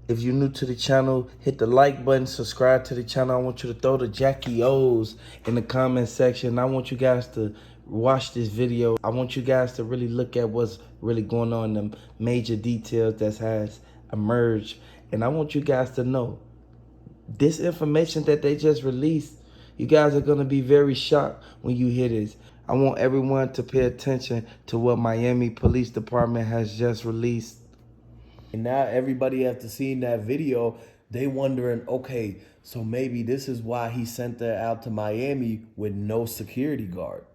If you're new to the channel, hit the like button, subscribe to the channel. I want you to throw the JackyOhs in the comment section. I want you guys to watch this video. I want you guys to really look at what's really going on, the major details that has emerged. And I want you guys to know, this information that they just released, you guys are going to be very shocked when you hear this. I want everyone to pay attention to what Miami Police Department has just released. And now everybody after seeing that video, they wondering, okay, so maybe this is why he sent her out to Miami with no security guard.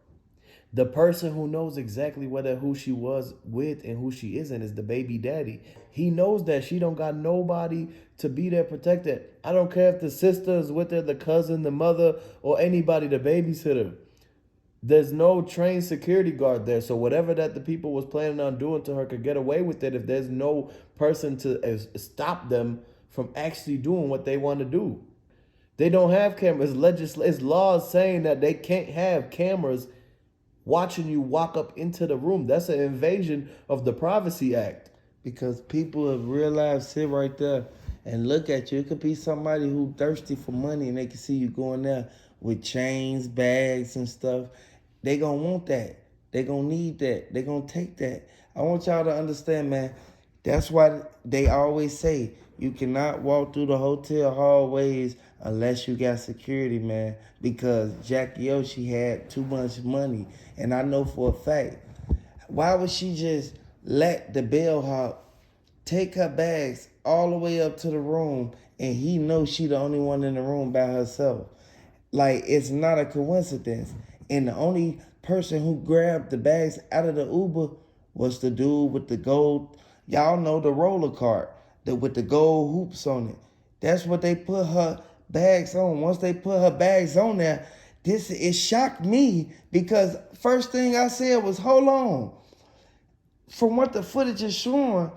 The person who knows exactly who she was with and who she isn't is the baby daddy. He knows that she don't got nobody to be there protected. I don't care if the sister is with her, the cousin, the mother, or anybody, the babysitter. There's no trained security guard there. So whatever that the people was planning on doing to her could get away with it if there's no person to stop them from actually doing what they want to do. They don't have cameras. It's laws saying that they can't have cameras watching you walk up into the room. That's an invasion of the Privacy Act. Because people of real life sit right there and look at you. It could be somebody who thirsty for money and they can see you going there with chains, bags, and stuff. They gonna want that. They gonna need that. They gonna take that. I want y'all to understand, man. That's why they always say you cannot walk through the hotel hallways unless you got security, man. Because JackyOh, she had too much money. And I know for a fact, why would she just let the bellhop take her bags all the way up to the room and he knows she the only one in the room by herself? Like, it's not a coincidence. And the only person who grabbed the bags out of the Uber was the dude with the gold, y'all know, the roller cart with the gold hoops on it. That's what they put her bags on. Once they put her bags on there, it shocked me because first thing I said was, hold on. From what the footage is showing,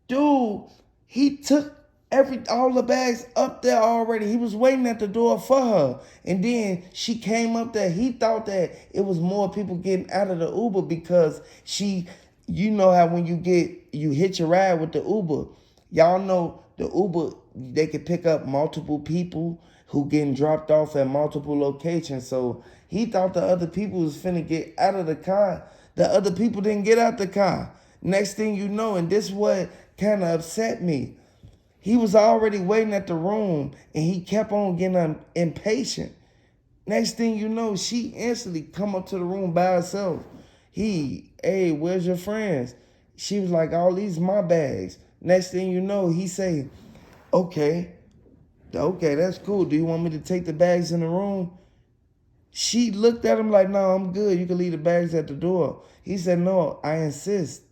dude, he took all the bags up there already. He was waiting at the door for her. And then she came up there. He thought that it was more people getting out of the Uber because you know how when you hitch a ride with the Uber, y'all know the Uber, they could pick up multiple people who getting dropped off at multiple locations. So he thought the other people was finna get out of the car. The other people didn't get out the car. Next thing you know, and this what kind of upset me, he was already waiting at the room and he kept on getting impatient. Next thing you know, she instantly come up to the room by herself. Hey, where's your friends? She was like, all these my bags. Next thing you know, he say, okay, that's cool. Do you want me to take the bags in the room? She looked at him like, no, I'm good. You can leave the bags at the door. He said, no, I insist.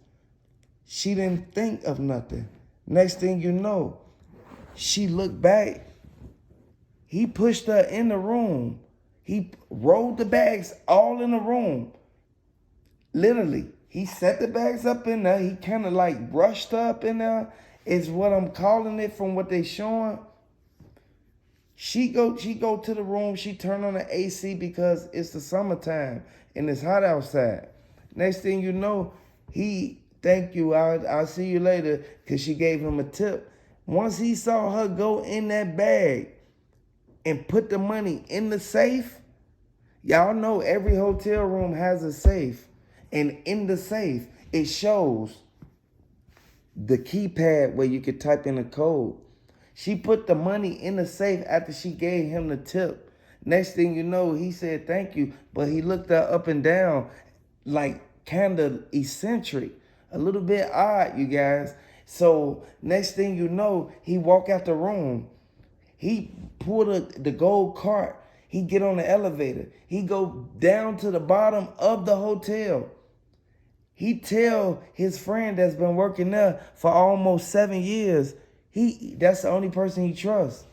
She didn't think of nothing. Next thing you know, she looked back. He pushed her in the room. He rolled the bags all in the room. Literally, he set the bags up in there. He kind of like rushed up in there, is what I'm calling it from what they showing. She go to the room. She turned on the AC because it's the summertime and it's hot outside. Next thing you know, thank you, I'll see you later, because she gave him a tip. Once he saw her go in that bag and put the money in the safe, y'all know every hotel room has a safe. And in the safe, it shows the keypad where you could type in a code. She put the money in the safe after she gave him the tip. Next thing you know, he said thank you, but he looked her up and down like kind of eccentric. A little bit odd, you guys. So next thing you know, he walk out the room. He pull the gold cart. He get on the elevator. He go down to the bottom of the hotel. He tell his friend that's been working there for almost 7 years, that's the only person he trusts.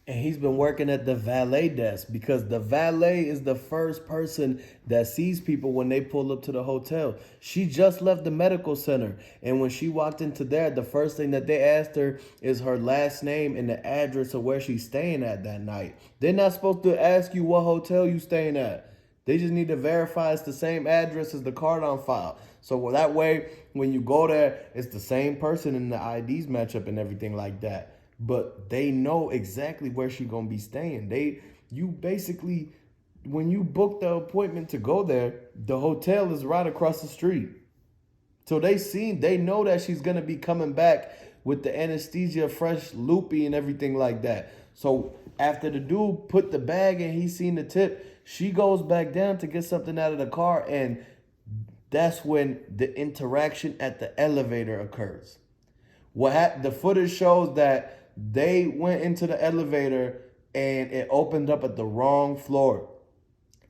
And he's been working at the valet desk because the valet is the first person that sees people when they pull up to the hotel. She just left the medical center. And when she walked into there, the first thing that they asked her is her last name and the address of where she's staying at that night. They're not supposed to ask you what hotel you staying at. They just need to verify it's the same address as the card on file. So that way, when you go there, it's the same person and the IDs match up and everything like that. but they know exactly where she gonna be staying. You basically, when you book the appointment to go there, the hotel is right across the street. So they know that she's gonna be coming back with the anesthesia, fresh, loopy, and everything like that. So after the dude put the bag and he seen the tip, she goes back down to get something out of the car, and that's when the interaction at the elevator occurs. The footage shows that they went into the elevator and it opened up at the wrong floor.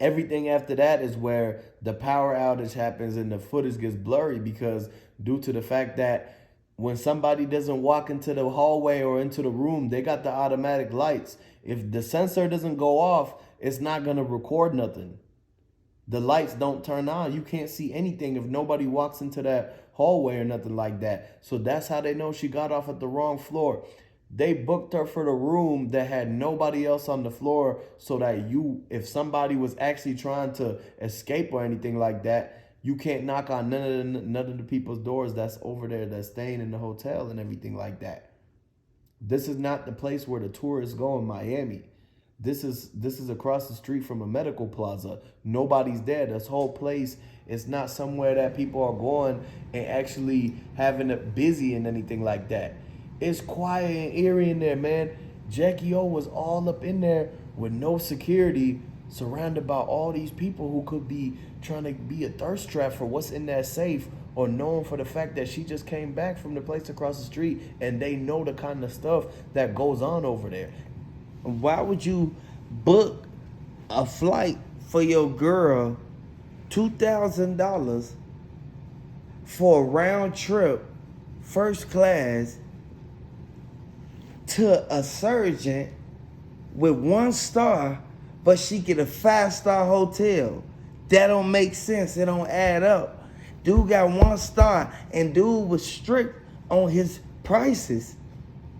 Everything after that is where the power outage happens and the footage gets blurry, because due to the fact that when somebody doesn't walk into the hallway or into the room, they got the automatic lights. If the sensor doesn't go off, it's not going to record nothing. The lights don't turn on. You can't see anything if nobody walks into that hallway or nothing like that. So that's how they know she got off at the wrong floor. They booked her for the room that had nobody else on the floor, so that if somebody was actually trying to escape or anything like that, you can't knock on none of the people's doors that's over there that's staying in the hotel and everything like that. This is not the place where the tourists go in Miami. This is across the street from a medical plaza. Nobody's there. This whole place is not somewhere that people are going and actually having it busy and anything like that. It's quiet and eerie in there, man. JackyOh was all up in there with no security, surrounded by all these people who could be trying to be a thirst trap for what's in that safe, or known for the fact that she just came back from the place across the street and they know the kind of stuff that goes on over there. Why would you book a flight for your girl, $2,000 for a round trip, first class, to a surgeon with 1 star, but she get a 5-star hotel? That don't make sense. It don't add up. Dude got 1 star, and dude was strict on his prices.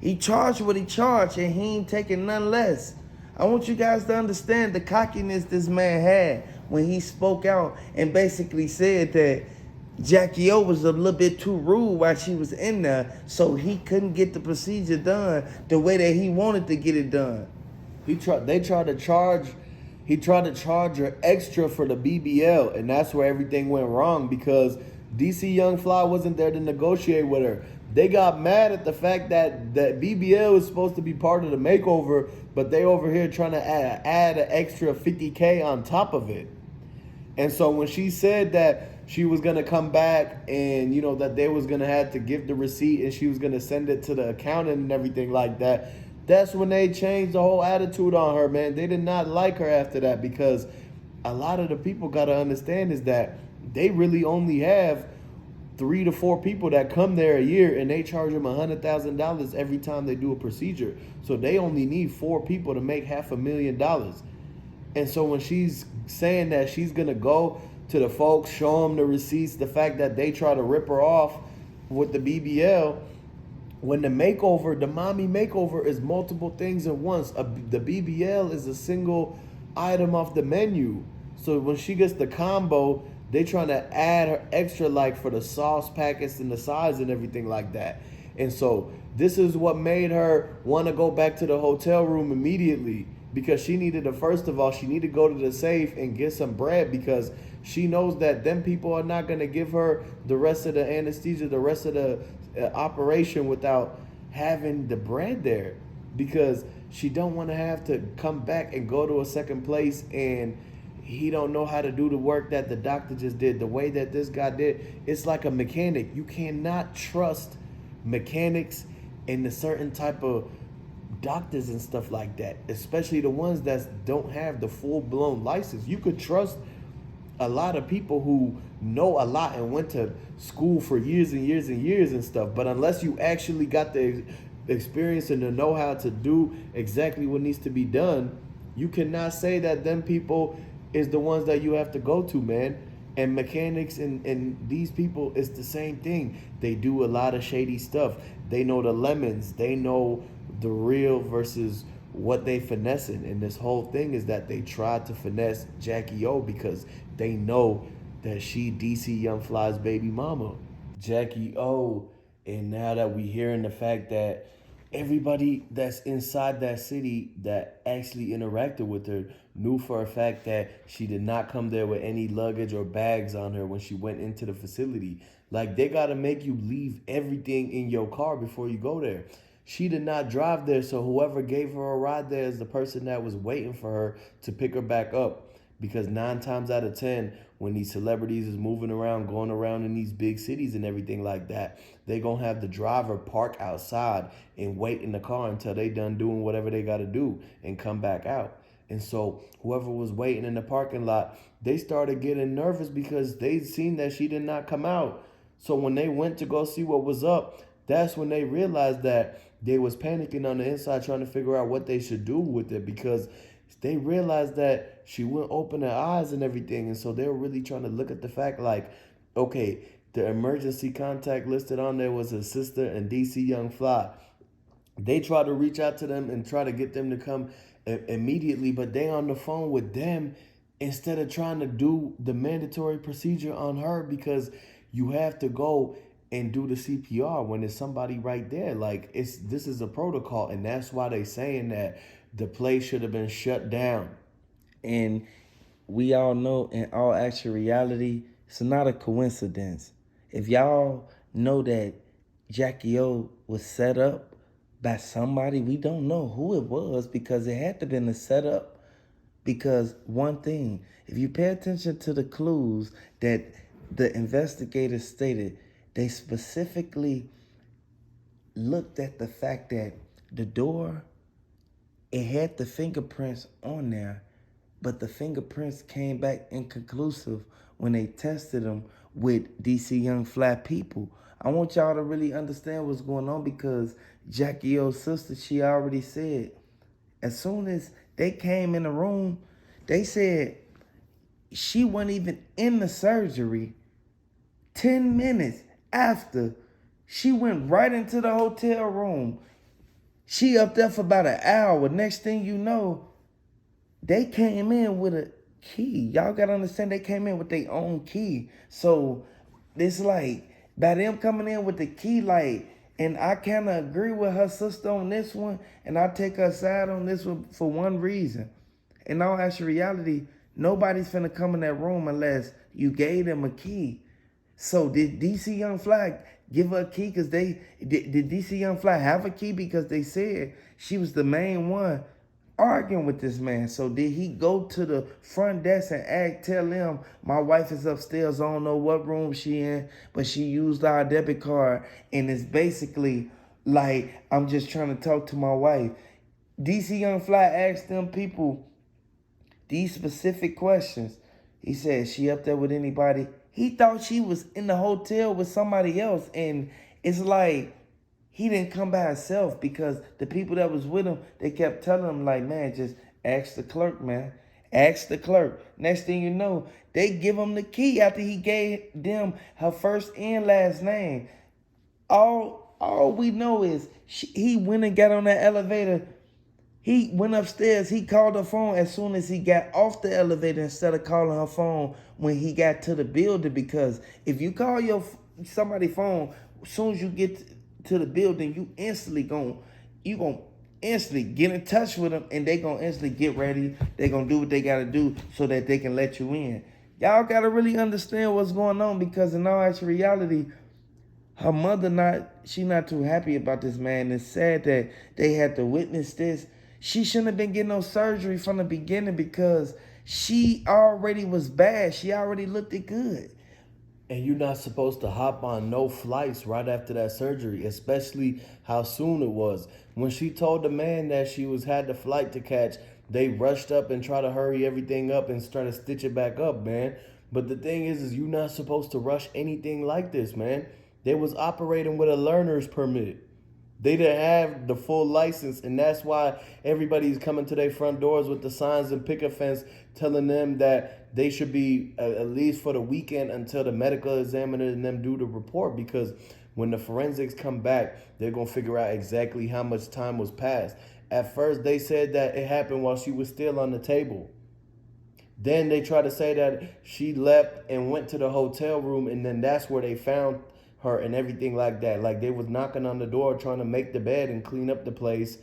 He charged what he charged, and he ain't taking none less. I want you guys to understand the cockiness this man had when he spoke out and basically said that JackyOh was a little bit too rude while she was in there, so he couldn't get the procedure done the way that he wanted to get it done. He tried to charge her extra for the BBL, and that's where everything went wrong, because DC Young Fly wasn't there to negotiate with her. They got mad at the fact that BBL is supposed to be part of the makeover, but they over here trying to add an extra $50K on top of it. And so when she said that she was going to come back and, that they was going to have to give the receipt and she was going to send it to the accountant and everything like that, that's when they changed the whole attitude on her, man. They did not like her after that, because a lot of the people got to understand is that they really only have 3 to 4 people that come there a year, and they charge them $100,000 every time they do a procedure. So they only need 4 people to make $500,000. And so when she's saying that she's gonna go to the folks, show them the receipts, the fact that they try to rip her off with the BBL, when the mommy makeover is multiple things at once. The BBL is a single item off the menu. So when she gets the combo, they trying to add her extra, like for the sauce packets and the size and everything like that. And so this is what made her want to go back to the hotel room immediately, because she needed to, first of all, she needed to go to the safe and get some bread, because she knows that them people are not going to give her the rest of the anesthesia, the rest of the operation without having the bread there, because she don't want to have to come back and go to a second place and he don't know how to do the work that the doctor just did, the way that this guy did. It's like a mechanic. You cannot trust mechanics and a certain type of doctors and stuff like that, especially the ones that don't have the full-blown license. You could trust a lot of people who know a lot and went to school for years and years and years and stuff, but unless you actually got the experience and the know-how to do exactly what needs to be done, you cannot say that them people is the ones that you have to go to, man. And mechanics and these people, it's the same thing. They do a lot of shady stuff. They know the lemons. They know the real versus what they finessing. And this whole thing is that they tried to finesse JackyOh because they know that she DC Young Fly's baby mama. JackyOh, and now that we hearing the fact that everybody that's inside that city that actually interacted with her knew for a fact that she did not come there with any luggage or bags on her when she went into the facility. Like, they got to make you leave everything in your car before you go there. She did not drive there, so whoever gave her a ride there is the person that was waiting for her to pick her back up. Because 9 times out of 10, when these celebrities is moving around, going around in these big cities and everything like that, they gonna have the driver park outside and wait in the car until they done doing whatever they gotta do and come back out. And so whoever was waiting in the parking lot, they started getting nervous because they seen that she did not come out. So when they went to go see what was up, that's when they realized that they was panicking on the inside trying to figure out what they should do with it, because they realized that she wouldn't open her eyes and everything. And so they were really trying to look at the fact like, okay, the emergency contact listed on there was her sister and DC Young Fly. They tried to reach out to them and try to get them to come immediately, but they on the phone with them instead of trying to do the mandatory procedure on her, because you have to go and do the CPR when there's somebody right there. Like, this is a protocol, and that's why they saying that the place should have been shut down. And we all know, in all actual reality, it's not a coincidence. If y'all know that JackyOh was set up by somebody, we don't know who it was, because it had to been a setup. Because one thing, if you pay attention to the clues that the investigators stated, they specifically looked at the fact that the door, it had the fingerprints on there, but the fingerprints came back inconclusive when they tested them with DC Young Fly people. I want y'all to really understand what's going on, because JackyOh's sister, she already said, as soon as they came in the room, they said she wasn't even in the surgery. 10 minutes after, she went right into the hotel room. She up there for about an hour. Next thing you know, they came in with a key. Y'all gotta understand, they came in with their own key. So it's like, by them coming in with the key, like, and I kind of agree with her sister on this one, and I take her side on this one for one reason. In all actual reality, nobody's finna come in that room unless you gave them a key. So did DC Young Fly give her a key? Because did DC Young Fly have a key? Because they said she was the main one arguing with this man. So did he go to the front desk and tell them, my wife is upstairs, I don't know what room she in, but she used our debit card, and it's basically like, I'm just trying to talk to my wife. DC Young Fly asked them people these specific questions. He said, she up there with anybody? He thought she was in the hotel with somebody else. And it's like, he didn't come by himself, because the people that was with him, they kept telling him, like, man, just ask the clerk, man. Ask the clerk. Next thing you know, they give him the key after he gave them her first and last name. All we know is he went and got on that elevator. He went upstairs. He called her phone as soon as he got off the elevator, instead of calling her phone when he got to the building. Because if you call somebody's phone, as soon as you get to the building, you gonna instantly get in touch with them, and they gonna instantly get ready. They gonna do what they gotta do so that they can let you in. Y'all gotta really understand what's going on, because in all actual reality, her mother she not too happy about this man. It's sad that they had to witness this. She shouldn't have been getting no surgery from the beginning, because she already was bad. She already looked it good. And you're not supposed to hop on no flights right after that surgery, especially how soon it was. When she told the man that she had the flight to catch, they rushed up and tried to hurry everything up and try to stitch it back up, man. But the thing is you're not supposed to rush anything like this, man. They was operating with a learner's permit. They didn't have the full license, and that's why everybody's coming to their front doors with the signs and picket fence telling them that they should be at least for the weekend until the medical examiner and them do the report, because when the forensics come back, they're going to figure out exactly how much time was passed. At first, they said that it happened while she was still on the table. Then they tried to say that she left and went to the hotel room, and then that's where they found her and everything like that. Like they was knocking on the door trying to make the bed and clean up the place,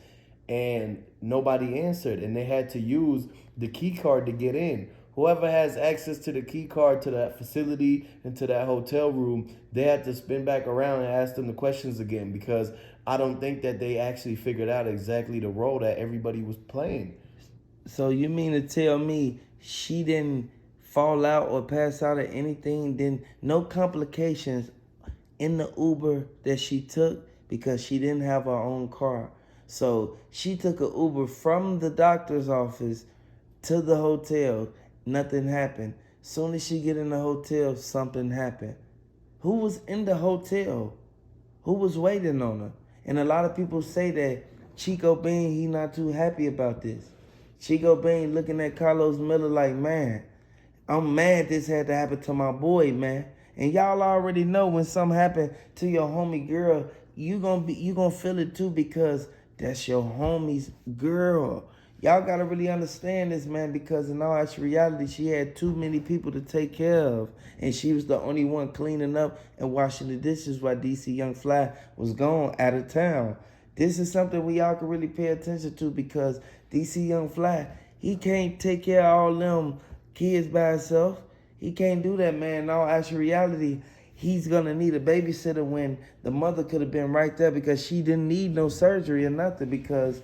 and nobody answered, and they had to use the key card to get in. Whoever has access to the key card to that facility and to that hotel room, they had to spin back around and ask them the questions again, because I don't think that they actually figured out exactly the role that everybody was playing. So you mean to tell me she didn't fall out or pass out or anything? Then no complications in the Uber that she took because she didn't have her own car. So she took an Uber from the doctor's office to the hotel. Nothing happened. Soon as she get in the hotel, something happened. Who was in the hotel? Who was waiting on her? And a lot of people say that Chico Bean, he not too happy about this. Chico Bean looking at Carlos Miller like, man, I'm mad this had to happen to my boy, man. And y'all already know when something happen to your homie girl, you gonna feel it too, because that's your homie's girl. Y'all gotta really understand this, man, because in all actual reality, she had too many people to take care of. And she was the only one cleaning up and washing the dishes while DC Young Fly was gone out of town. This is something we all can really pay attention to, because DC Young Fly, he can't take care of all them kids by himself. He can't do that, man. In all actual reality, he's gonna need a babysitter when the mother could have been right there, because she didn't need no surgery or nothing, because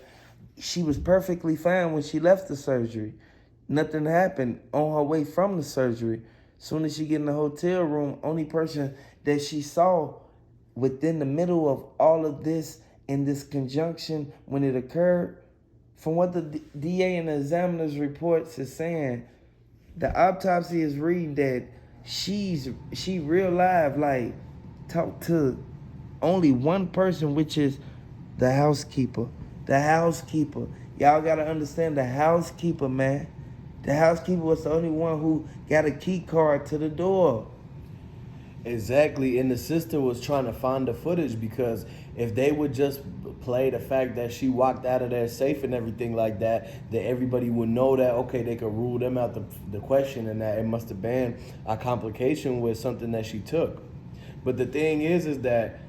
she was perfectly fine when she left the surgery. Nothing happened on her way from the surgery. Soon as she get in the hotel room, only person that she saw within the middle of all of this in this conjunction when it occurred, from what the DA and the examiner's reports is saying, the autopsy is reading that she real live, like, talked to only one person, which is the housekeeper. The housekeeper. Y'all gotta understand the housekeeper, man. The housekeeper was the only one who got a key card to the door. Exactly, and the sister was trying to find the footage, because if they would just play the fact that she walked out of there safe and everything like that, that everybody would know that, okay, they could rule them out the question, and that it must have been a complication with something that she took. But the thing is that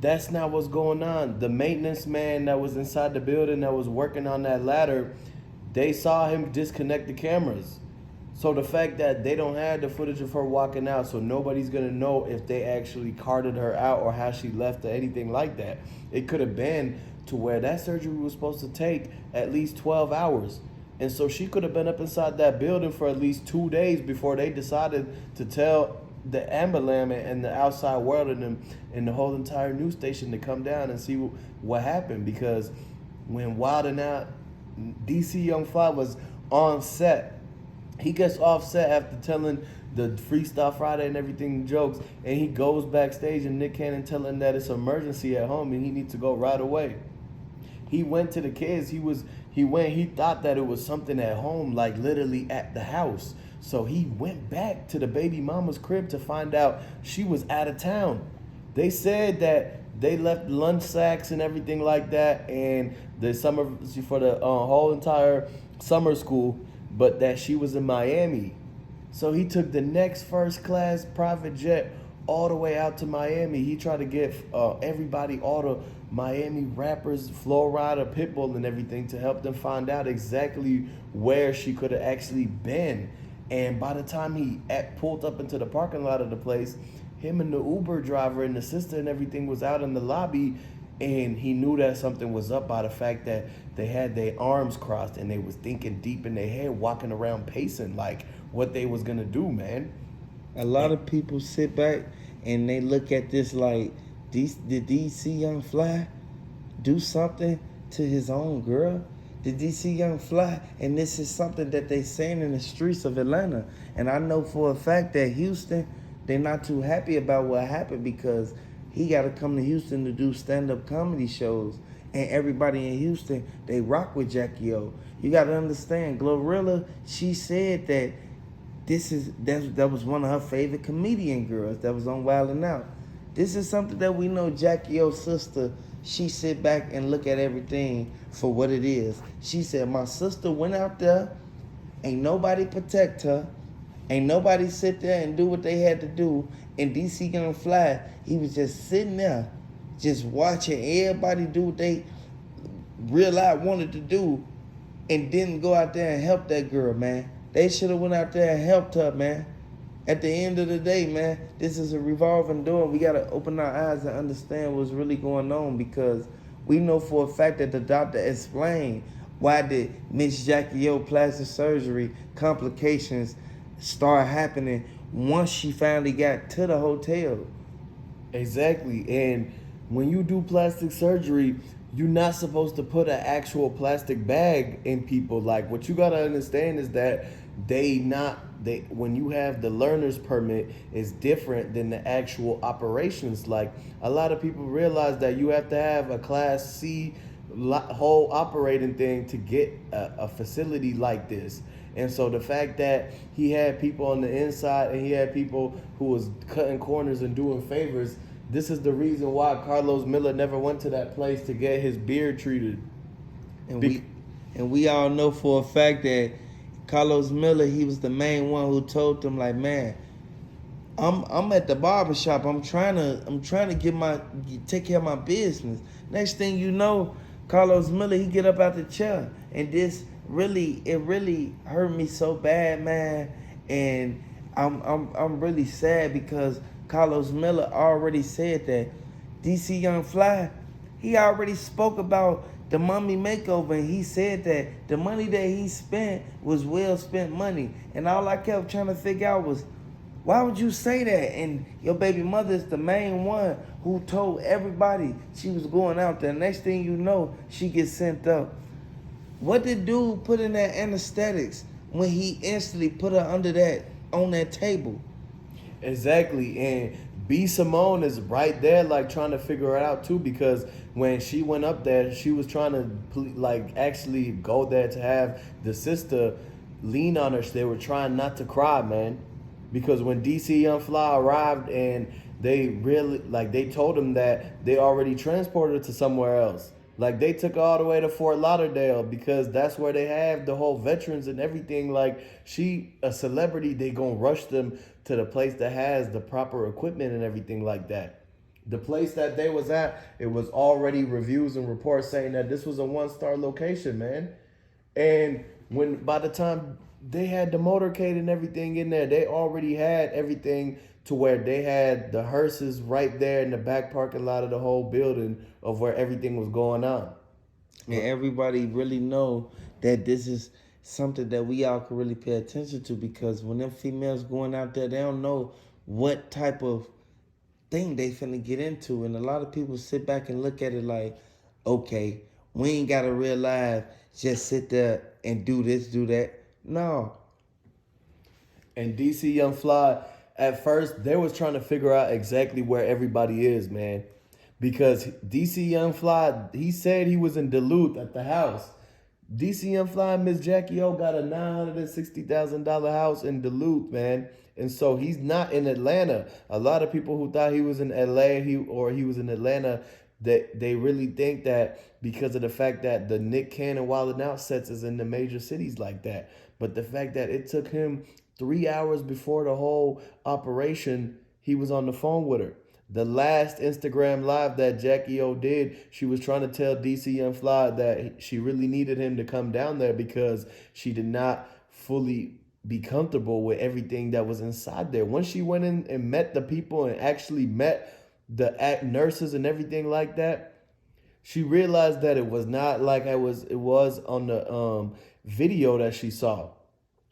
that's not what's going on. The maintenance man that was inside the building that was working on that ladder, they saw him disconnect the cameras. So the fact that they don't have the footage of her walking out, so nobody's gonna know if they actually carted her out or how she left or anything like that. It could have been to where that surgery was supposed to take at least 12 hours. And so she could have been up inside that building for at least 2 days before they decided to tell the ambulance and the outside world and the whole entire news station to come down and see what happened. Because when Wild 'N Out, DC Young Fly was on set, he gets off set after telling the Freestyle Friday and everything jokes, and he goes backstage and Nick Cannon telling him that it's an emergency at home and he needs to go right away. He went to the kids. He thought that it was something at home, like literally at the house. So he went back to the baby mama's crib to find out she was out of town. They said that they left lunch sacks and everything like that, and the summer for the whole entire summer school, but that she was in Miami. So he took the next first class private jet all the way out to Miami. He tried to get everybody, all the Miami rappers, Flo Rida, Pitbull, and everything to help them find out exactly where she could have actually been. And by the time he pulled up into the parking lot of the place, him and the Uber driver and the sister and everything was out in the lobby, and he knew that something was up by the fact that they had their arms crossed and they was thinking deep in their head, walking around pacing like what they was gonna do, man. A lot of people sit back and they look at this like, did DC Young Fly do something to his own girl? Did DC Young Fly? And this is something that they saying in the streets of Atlanta. And I know for a fact that Houston, they're not too happy about what happened, because he got to come to Houston to do stand-up comedy shows. And everybody in Houston, they rock with JackyOh. You got to understand, Glorilla, she said that that was one of her favorite comedian girls that was on Wild 'N Out. This is something that we know JackyOh's sister, she sit back and look at everything for what it is. She said, my sister went out there, ain't nobody protect her. Ain't nobody sit there and do what they had to do. And DC Young Fly, he was just sitting there, just watching everybody do what they realized wanted to do, and didn't go out there and help that girl, man. They should have went out there and helped her, man. At the end of the day, man, this is a revolving door. We gotta open our eyes and understand what's really going on, because we know for a fact that the doctor explained why did Miss JackyOh plastic surgery complications start happening once she finally got to the hotel. Exactly. And when you do plastic surgery, you're not supposed to put an actual plastic bag in people. Like, what you gotta understand is that they when you have the learner's permit, is different than the actual operations. Like, a lot of people realize that you have to have a class C whole operating thing to get a facility like this. And so the fact that he had people on the inside and he had people who was cutting corners and doing favors, this is the reason why Carlos Miller never went to that place to get his beard treated. And we all know for a fact that Carlos Miller, he was the main one who told them, like, man, I'm at the barbershop. I'm trying to take care of my business. Next thing you know, Carlos Miller, he get up out the chair, and it really hurt me so bad, man. And I'm really sad, because Carlos Miller already said that DC Young Fly, he already spoke about the mummy makeover, and he said that the money that he spent was well spent money. And all I kept trying to figure out was, why would you say that? And your baby mother is the main one who told everybody she was going out there. Next thing you know, she gets sent up. What did dude put in that anesthetics when he instantly put her on that table? Exactly. And B Simone is right there, like, trying to figure it out too, because when she went up there, she was trying to like actually go there to have the sister lean on her. They were trying not to cry, man, because when DC Young Fly arrived, and they really, like, they told him that they already transported her to somewhere else. Like, they took her all the way to Fort Lauderdale, because that's where they have the whole veterans and everything. Like, she a celebrity, they gonna rush them to the place that has the proper equipment and everything like that. The place that they was at, it was already reviews and reports saying that this was a 1-star location, man. And when by the time they had the motorcade and everything in there, they already had everything to where they had the hearses right there in the back parking lot of the whole building of where everything was going on. And everybody really know that this is something that we all can really pay attention to, because when them females going out there, they don't know what type of thing they finna get into. And a lot of people sit back and look at it like, okay, we ain't got a real life, just sit there and do this, do that. No. And DC Young Fly, at first, they was trying to figure out exactly where everybody is, man. Because DC Young Fly, he said he was in Duluth at the house. DC Young Fly and Miss JackyOh got a $960,000 house in Duluth, man. And so he's not in Atlanta. A lot of people who thought he was in LA or he was in Atlanta, that they really think that because of the fact that the Nick Cannon Wild 'N Out sets is in the major cities like that. But the fact that it took him 3 hours before the whole operation, he was on the phone with her. The last Instagram live that JackyOh did, she was trying to tell DC Young Fly that she really needed him to come down there, because she did not fully be comfortable with everything that was inside there. Once she went in and met the people and actually met the nurses and everything like that, she realized that it was not like it was on the video that she saw.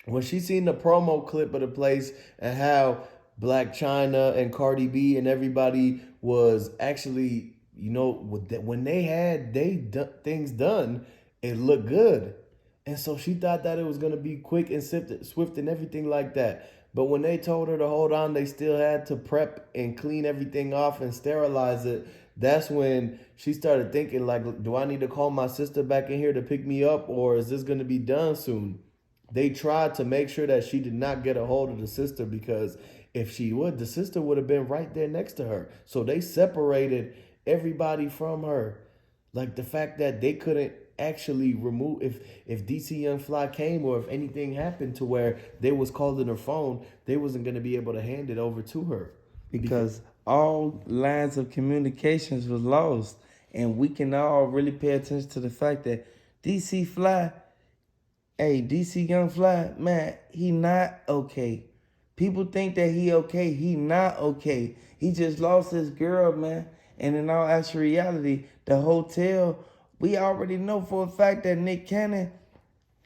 When she seen the promo clip of the place and how Blac China and Cardi B and everybody was actually, when they had things done, it looked good. And so she thought that it was going to be quick and swift and everything like that. But when they told her to hold on, they still had to prep and clean everything off and sterilize it. That's when she started thinking, like, do I need to call my sister back in here to pick me up, or is this going to be done soon? They tried to make sure that she did not get a hold of the sister, because if she would, the sister would have been right there next to her. So they separated everybody from her. Like, the fact that they couldn't actually remove if DC Young Fly came or if anything happened to where they was calling her phone, they wasn't gonna be able to hand it over to her. Because all lines of communications was lost. And we can all really pay attention to the fact that DC Fly, hey, DC Young Fly, man, he not okay. People think that he okay. He not okay. He just lost his girl, man. And in all actual reality, the hotel, we already know for a fact that Nick Cannon,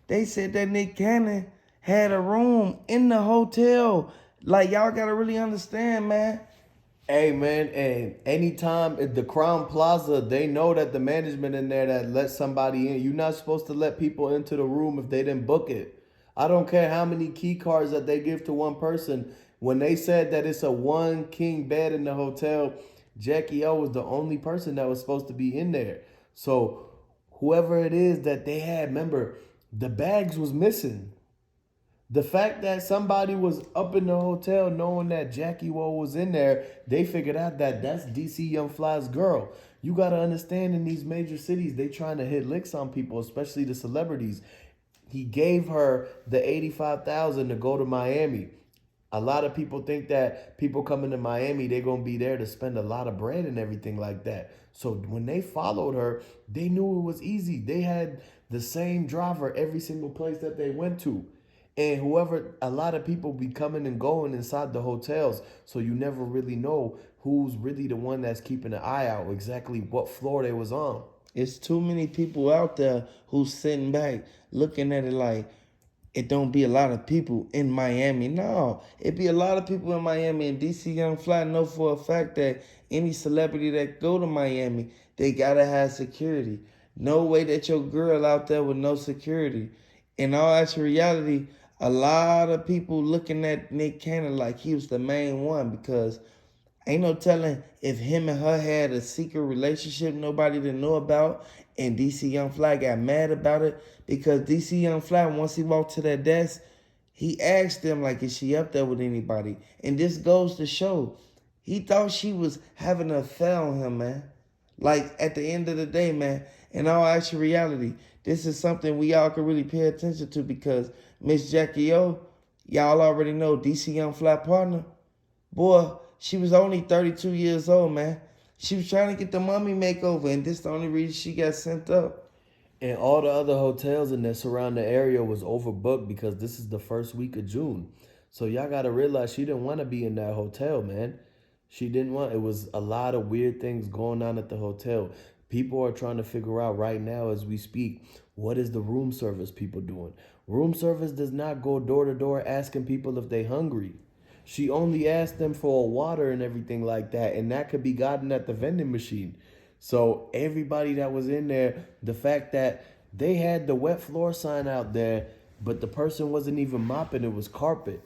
they said that Nick Cannon had a room in the hotel. Like, y'all gotta really understand, man. Hey man, and anytime at the Crown Plaza, they know that the management in there that let somebody in. You're not supposed to let people into the room if they didn't book it. I don't care how many key cards that they give to one person. When they said that it's a one king bed in the hotel, JackyOh was the only person that was supposed to be in there. So whoever it is that they had, remember, the bags was missing. The fact that somebody was up in the hotel knowing that JackyOh was in there, they figured out that that's DC Young Fly's girl. You got to understand, in these major cities, they trying to hit licks on people, especially the celebrities. He gave her the $85,000 to go to Miami. A lot of people think that people coming to Miami, they're going to be there to spend a lot of bread and everything like that. So when they followed her, they knew it was easy. They had the same driver every single place that they went to. And a lot of people be coming and going inside the hotels. So you never really know who's really the one that's keeping an eye out, exactly what floor they was on. It's too many people out there who's sitting back looking at it like it don't be a lot of people in Miami. No, it be a lot of people in Miami. And DC Young Fly know for a fact that any celebrity that go to Miami, they gotta have security. No way that your girl out there with no security. In all actual reality, a lot of people looking at Nick Cannon like he was the main one, because ain't no telling if him and her had a secret relationship nobody didn't know about, and DC Young Fly got mad about it, because DC Young Fly, once he walked to that desk, he asked them, like, is she up there with anybody? And this goes to show, he thought she was having an affair on him, man. Like, at the end of the day, man, in all actual reality, this is something we all can really pay attention to, because Miss JackyOh, y'all already know, DC Young Fly partner, boy, she was only 32 years old, man. She was trying to get the mummy makeover, and this is the only reason she got sent up. And all the other hotels in the surrounding area was overbooked because this is the first week of June. So y'all got to realize she didn't want to be in that hotel, man. She didn't want, it was a lot of weird things going on at the hotel. People are trying to figure out right now as we speak, what is the room service people doing? Room service does not go door to door asking people if they hungry. She only asked them for water and everything like that, and that could be gotten at the vending machine. So everybody that was in there, the fact that they had the wet floor sign out there, but the person wasn't even mopping, it was carpet.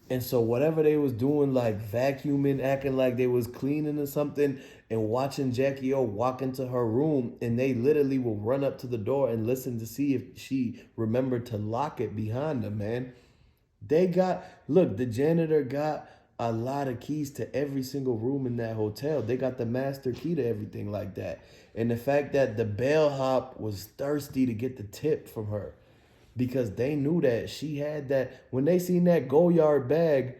And so whatever they was doing, like vacuuming, acting like they was cleaning or something, and watching JackyOh walk into her room, and they literally will run up to the door and listen to see if she remembered to lock it behind them, man. The janitor got a lot of keys to every single room in that hotel. They got the master key to everything like that. And the fact that the bellhop was thirsty to get the tip from her, because they knew that she had that. When they seen that Goyard bag,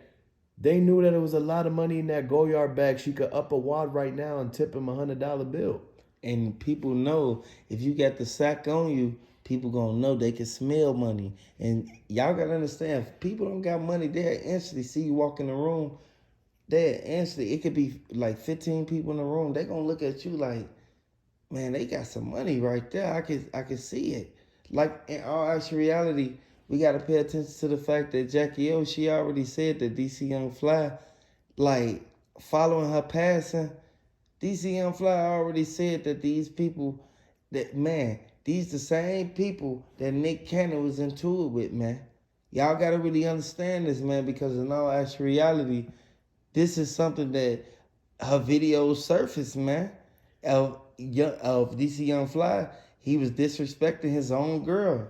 they knew that it was a lot of money in that Goyard bag. She could up a wad right now and tip him $100 bill. And people know if you got the sack on you, people gonna know, they can smell money. And y'all gotta understand, if people don't got money, they'll instantly see you walk in the room. They'll instantly, it could be like 15 people in the room. They gonna look at you like, man, they got some money right there. I can see it. Like, in all actual reality, we gotta pay attention to the fact that JackyOh, she already said that DC Young Fly, like, following her passing, DC Young Fly already said that these people, that, man, these the same people that Nick Cannon was into it with, man. Y'all got to really understand this, man, because in all actual reality, this is something that her videos surfaced, man, of DC Young Fly. He was disrespecting his own girl.